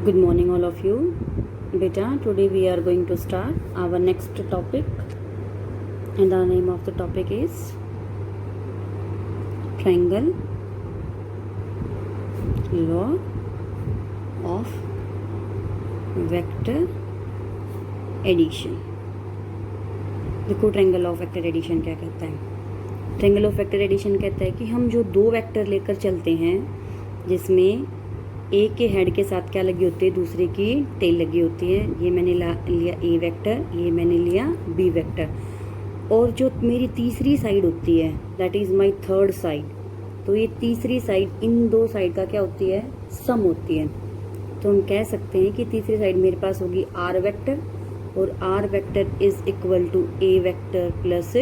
Good morning, all of you. Beta, today we are going to start our next topic, and the name of the topic is triangle law of vector addition. देखो triangle of vector addition क्या कहता है। Triangle of vector addition कहता है कि हम जो दो वेक्टर लेकर चलते हैं जिसमें एक के हेड के साथ क्या लगी होती है, दूसरे की टेल लगी होती है। ये मैंने लिया ए वेक्टर, ये मैंने लिया बी वेक्टर, और जो मेरी तीसरी साइड होती है that is my third side, तो ये तीसरी साइड इन दो साइड का क्या होती है, सम होती है। तो हम कह सकते हैं कि तीसरी साइड मेरे पास होगी आर वेक्टर, और R vector is equal to A vector plus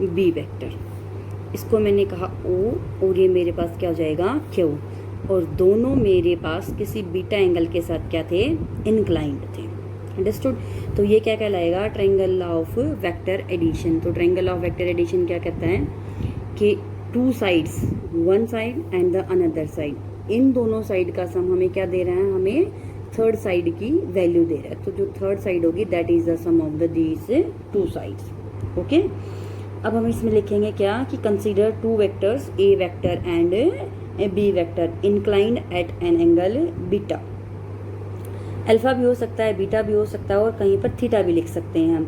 B vector. इसको मैंने कहा ओ, और ये मेरे पास क्या हो जाएगा, क्यू, और दोनों मेरे पास किसी बीटा एंगल के साथ क्या थे, इनक्लाइंड थे। अंडरस्टूड। तो ये क्या कहलाएगा, triangle law of vector addition. तो triangle law of vector addition क्या कहता है कि two sides, one side and the another side, इन दोनों साइड का सम हमें क्या दे रहा है, हमें थर्ड साइड की वैल्यू दे रहा है। तो जो थर्ड साइड होगी that is the sum of the these two sides. Okay, अब हम इसमें लिखेंगे क्या कि consider two vectors A vector and B vector inclined at an angle beta. Alpha भी हो सकता है, बीटा भी हो सकता है, और कहीं पर थीटा भी लिख सकते हैं हम।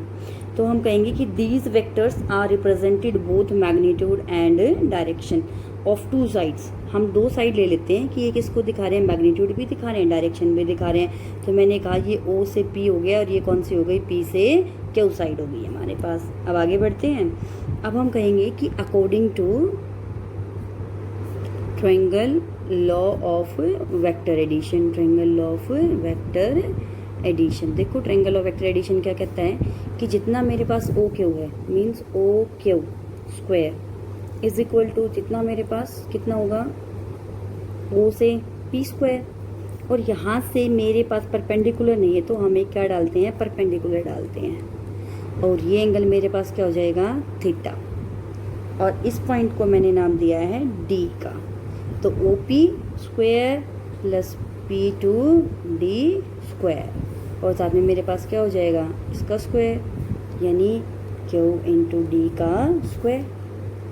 तो हम कहेंगे कि these vectors are represented both magnitude and direction of two sides. हम दो साइड ले लेते हैं कि एक इसको दिखा रहे हैं, मैग्नीट्यूड भी दिखा रहे हैं, डायरेक्शन भी दिखा रहे हैं। तो मैंने कहा ये ओ से पी हो गया, और ये कौन सी हो गई, पी से क्यू साइड हो गई हमारे पास। अब आगे बढ़ते हैं। अब हम कहेंगे कि according to triangle law of vector addition, triangle law of vector addition. देखो ट्रायंगल ऑफ वेक्टर एडिशन क्या कहता है कि जितना मेरे पास ओ क्यू है, means O Q square is equal to जितना मेरे पास कितना होगा, ओ से पी स्क्वायर, और यहाँ से मेरे पास परपेंडिकुलर नहीं है तो हमें क्या डालते हैं, परपेंडिकुलर डालते हैं, और ये एंगल मेरे पास क्या हो जाएगा, थीटा, और इस पॉइंट को मैंने नाम दिया है डी का। तो O P square plus P to D square, और साथ में मेरे पास क्या हो जाएगा, इसका स्क्वायर, यानी क्यू इंटू डी का स्क्वायर।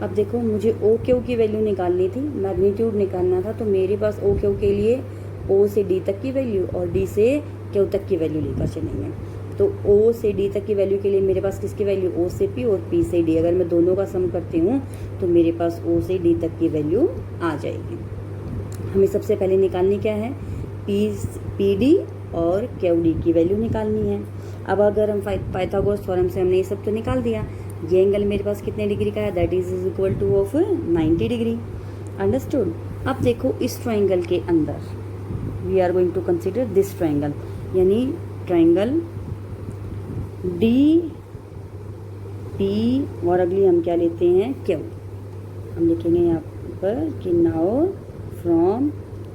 अब देखो मुझे ओ क्यू की वैल्यू निकालनी थी, मैग्नीट्यूड निकालना था, तो मेरे पास ओ क्यू के लिए ओ से डी तक की वैल्यू और डी से क्यू तक की वैल्यू लेकर चलेंगे। तो ओ से डी तक की वैल्यू के लिए मेरे पास किसकी वैल्यू, ओ से पी और पी से डी। अगर मैं दोनों का सम करती हूँ तो मेरे पास ओ से डी तक की वैल्यू आ जाएगी। हमें सबसे पहले निकालनी क्या है, पी डी और क्यू डी की वैल्यू निकालनी है। अब अगर हम पाइथागोरस थ्योरम से हमने ये सब तो निकाल दिया, ये एंगल मेरे पास कितने डिग्री का है, that is equal to of 90 degree. Understood. अब देखो इस ट्रायंगल के अंदर we are going to consider this triangle, यानी ट्रायंगल डी पी, और अगली हम क्या लेते हैं, क्यू। हम लिखेंगे यहाँ पर कि now from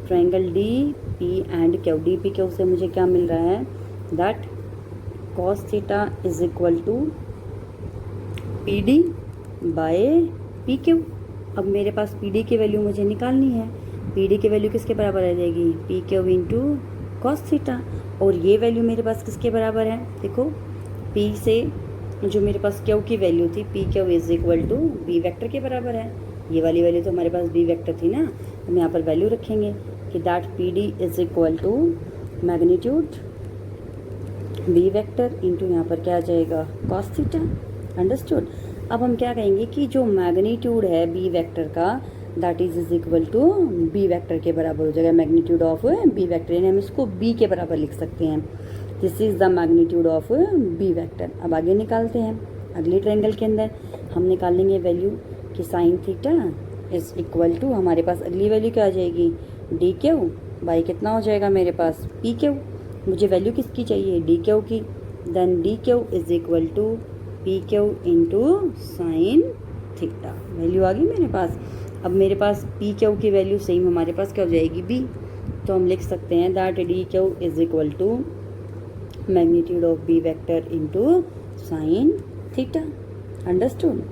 triangle D P and Q, D P Q से मुझे क्या मिल रहा है, that cos theta is equal to P D by P Q. अब मेरे पास पी डी की वैल्यू मुझे निकालनी है, पी डी की वैल्यू किसके बराबर आ जाएगी, P Q into cos theta, और ये वैल्यू मेरे पास किसके बराबर है, देखो पी से जो मेरे पास क्यू की वैल्यू थी, P Q is equal to B vector के बराबर है। ये वाली वैल्यू तो हमारे पास बी वेक्टर थी ना, हम यहाँ पर वैल्यू रखेंगे कि that P D is equal to magnitude B vector into यहाँ पर क्या आ जाएगा, कॉस थीटा। अंडरस्टूड। अब हम क्या कहेंगे कि जो मैग्नीट्यूड है बी वेक्टर का that is equal to B vector के बराबर हो जाएगा, मैग्नीट्यूड ऑफ बी वेक्टर, यानी हम इसको बी के बराबर लिख सकते हैं। This is the magnitude of B vector. अब आगे निकालते हैं, अगले ट्रायंगल के अंदर हम निकालेंगे वैल्यू कि sine theta is equal to, हमारे पास अगली वैल्यू क्या आ जाएगी, डी क्यू बाई कितना हो जाएगा मेरे पास, पी क्यू। मुझे वैल्यू किसकी चाहिए, डी क्यू की, then D Q is equal to P Q into sine theta. Value आ गई मेरे पास। अब मेरे पास पी क्यू की वैल्यू सेम हमारे पास क्या हो जाएगी, बी। तो हम लिख सकते हैं that D Q is equal to magnitude of B vector into sine theta. Understood.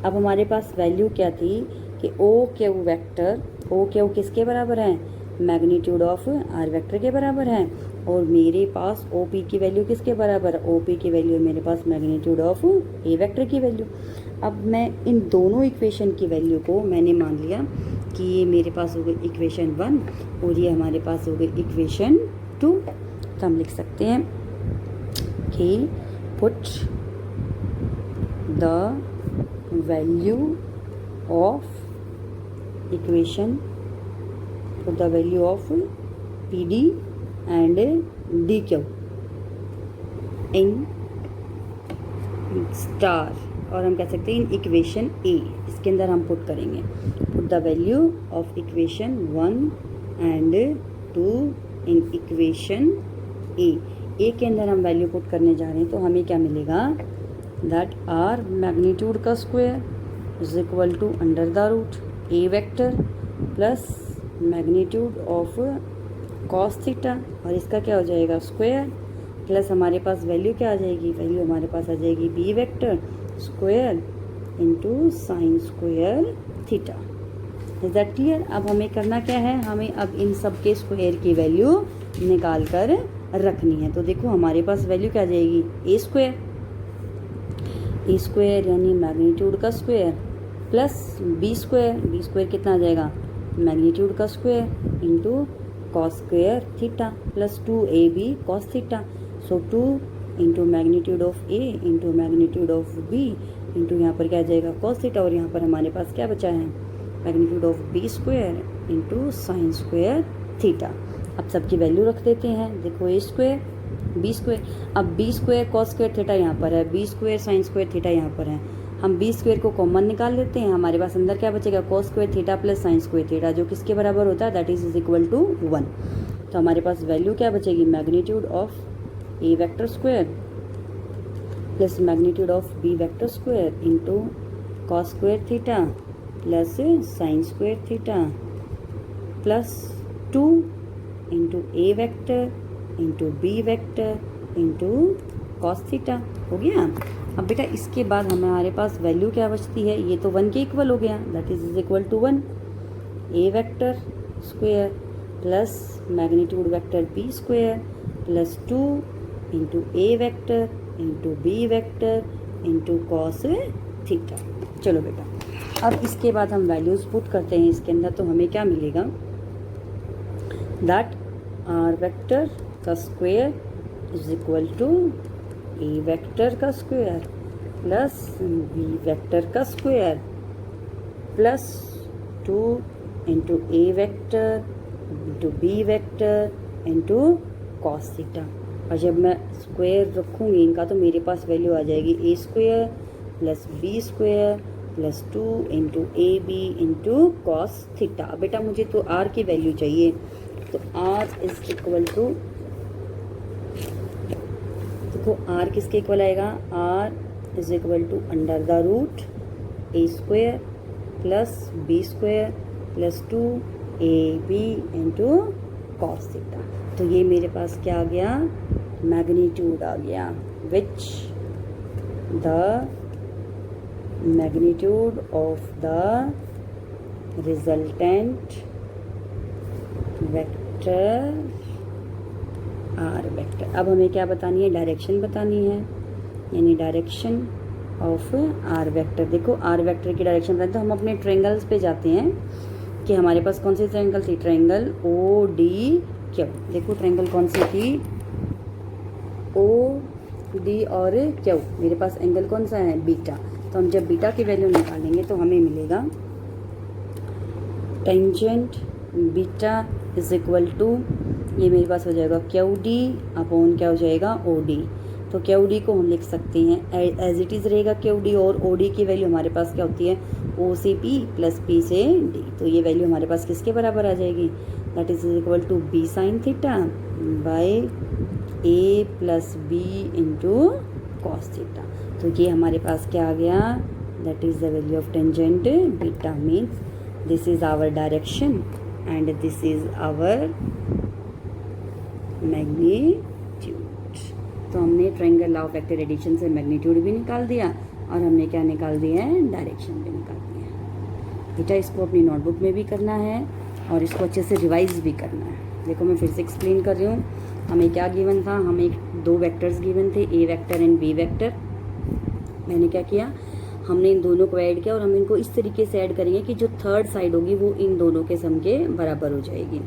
अब हमारे पास वैल्यू क्या थी कि O Q vector, O Q किसके बराबर है, मैग्नीट्यूड ऑफ आर वेक्टर के बराबर है, और मेरे पास ओ पी की वैल्यू किसके बराबर है, ओ पी की वैल्यू है मेरे पास मैग्नीट्यूड ऑफ ए वेक्टर की वैल्यू। अब मैं इन दोनों इक्वेशन की वैल्यू को मैंने मान लिया कि ये मेरे पास हो गई इक्वेशन 1 और ये हमारे पास हो गई इक्वेशन 2। तो हम लिख सकते हैं कि put the value of equation, put the value of P D and D Q in star, और हम कह सकते हैं इन इक्वेशन ए, इसके अंदर हम पुट करेंगे put the value of equation 1 and 2 in equation A के अंदर हम वैल्यू पुट करने जा रहे हैं। तो हमें क्या मिलेगा, दैट आर मैग्नीट्यूड का square is equal to under the root A vector plus magnitude of cos theta, और इसका क्या हो जाएगा स्क्वायर, प्लस हमारे पास वैल्यू क्या आ जाएगी, वैल्यू हमारे पास आ जाएगी B vector square into sine square theta. Is that clear. अब हमें करना क्या है, हमें अब इन सब के स्क्वायर की वैल्यू निकाल कर रखनी है। तो देखो हमारे पास वैल्यू क्या आ जाएगी, ए स्क्वायर यानी मैग्नीट्यूड का स्क्वायर प्लस बी स्क्वायर कितना आ जाएगा, मैग्नीट्यूड का square into cos square theta plus 2ab cos theta. So 2 into magnitude of A into magnitude of B into यहाँ पर क्या आ जाएगा कॉस थीटा, और यहाँ पर हमारे पास क्या बचा है magnitude of B square into sine square theta. अब सबकी वैल्यू रख देते हैं, देखो ए स्क्वायर बी स्क्वायर, अब B square cos square theta यहाँ पर है, B square sine square theta यहाँ पर है, हम बी स्क्वायर को कॉमन निकाल लेते हैं, हमारे पास अंदर क्या बचेगा cos square theta plus sine square theta, जो किसके बराबर होता है दैट इज इक्वल टू 1। तो हमारे पास वैल्यू क्या बचेगी, magnitude of A vector square plus magnitude of B vector square into cos square theta plus sine square theta plus 2 into A vector into B vector into cos theta. हो गया। अब बेटा इसके बाद हमारे पास वैल्यू क्या बचती है, ये तो 1 के इक्वल हो गया that is equal to 1 A vector square plus magnitude vector B square plus 2 into A vector into B vector into cos theta. चलो बेटा अब इसके बाद हम वैल्यूज पुट करते हैं इसके अंदर, तो हमें क्या मिलेगा दैट आर वेक्टर का square is equal to A vector का स्क्वायर प्लस बी वेक्टर का square plus 2 into A vector into B vector into cos theta. और जब मैं स्क्वायर रखूँगी इनका तो मेरे पास वैल्यू आ जाएगी A square plus B square plus 2 into A B into cos theta. बेटा मुझे तो आर की वैल्यू चाहिए, तो आर इज इक्वल टू, देखो आर किसके इक्वल आएगा, R is equal to under the root A square plus B square plus 2 A B into cos theta. तो ये मेरे पास क्या आ गया, मैग्नीट्यूड आ गया, which the magnitude of the resultant vector R vector. अब हमें क्या बतानी है, डायरेक्शन बतानी है, यानी डायरेक्शन ऑफ आर वेक्टर। देखो आर वेक्टर की डायरेक्शन बताते तो हम अपने ट्रायंगल्स पे जाते हैं कि हमारे पास कौन सी ट्रायंगल थी, ट्रायंगल ओ डी क्यू। देखो ट्रायंगल कौन सी थी, ओ डी और क्यू, मेरे पास एंगल कौन सा है, बीटा। तो हम जब बीटा की वैल्यू निकालेंगे तो हमें मिलेगा tangent beta is equal to, ये मेरे पास हो जाएगा क्यू डी अपॉन क्या हो जाएगा ओ डी। तो क्यू डी को हम लिख सकते हैं एज इट इज़ रहेगा क्यू डी, और ओ डी की वैल्यू हमारे पास क्या होती है, ओ से पी प्लस पी से डी। तो ये वैल्यू हमारे पास किसके बराबर आ जाएगी, that is equal to B sine theta by A plus B into cos theta. तो ये हमारे पास क्या आ गया, that is the value of tangent beta, means this is our direction and this is our magnitude. तो हमने triangle law of vector addition से मैग्नीट्यूड भी निकाल दिया और हमने क्या निकाल दिया है, डायरेक्शन भी निकाल दिया है। बेटा इसको अपनी नोटबुक में भी करना है और इसको अच्छे से रिवाइज भी करना है। देखो मैं फिर से एक्सप्लेन कर रही हूँ, हमें क्या गिवन था, हमें 2 वेक्टर्स गिवन थे, ए वेक्टर एंड बी वेक्टर। मैंने क्या किया, हमने इन दोनों को ऐड किया और हम इनको इस तरीके से ऐड करेंगे कि जो थर्ड साइड होगी वो इन दोनों के सम के बराबर हो जाएगी।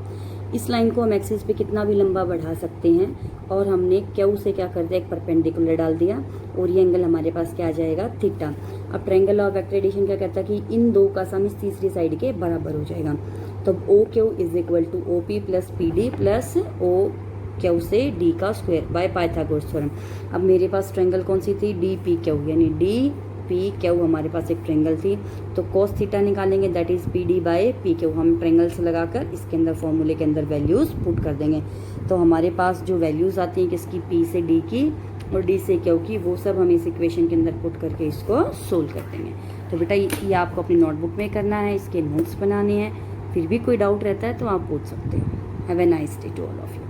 इस लाइन को हम एक्सिस पे कितना भी लंबा बढ़ा सकते हैं और हमने क्यू से क्या कर दिया, एक परपेंडिकुलर डाल दिया और ये एंगल हमारे पास क्या आ जाएगा, थीटा। अब ट्रायंगल ऑफ वेक्टर एडिशन क्या कहता है कि इन दो का सम इस तीसरी साइड के बराबर हो जाएगा। तो O Q is equal to O P plus P D plus O Q से डी का स्क्वायर बाय पाइथागोरस थ्योरम। अब मेरे पास ट्रायंगल कौन सी थी, डी पी क्यू, यानी डी पी क्यू हमारे पास एक ट्रायंगल थी। तो cos थीटा निकालेंगे, that is P D by P Q. हम ट्रायंगल्स लगाकर इसके अंदर फॉर्मूले के अंदर वैल्यूज पुट कर देंगे। तो हमारे पास जो वैल्यूज आती हैं किसकी, पी से डी की और डी से क्यू की, वो सब हम इस इक्वेशन के अंदर पुट करके इसको सोल्व कर देंगे। तो बेटा ये आपको अपनी नोटबुक में करना है, इसके नोट्स बनाने हैं। फिर भी कोई डाउट रहता है तो आप पूछ सकते हो। Have a nice day to all of you.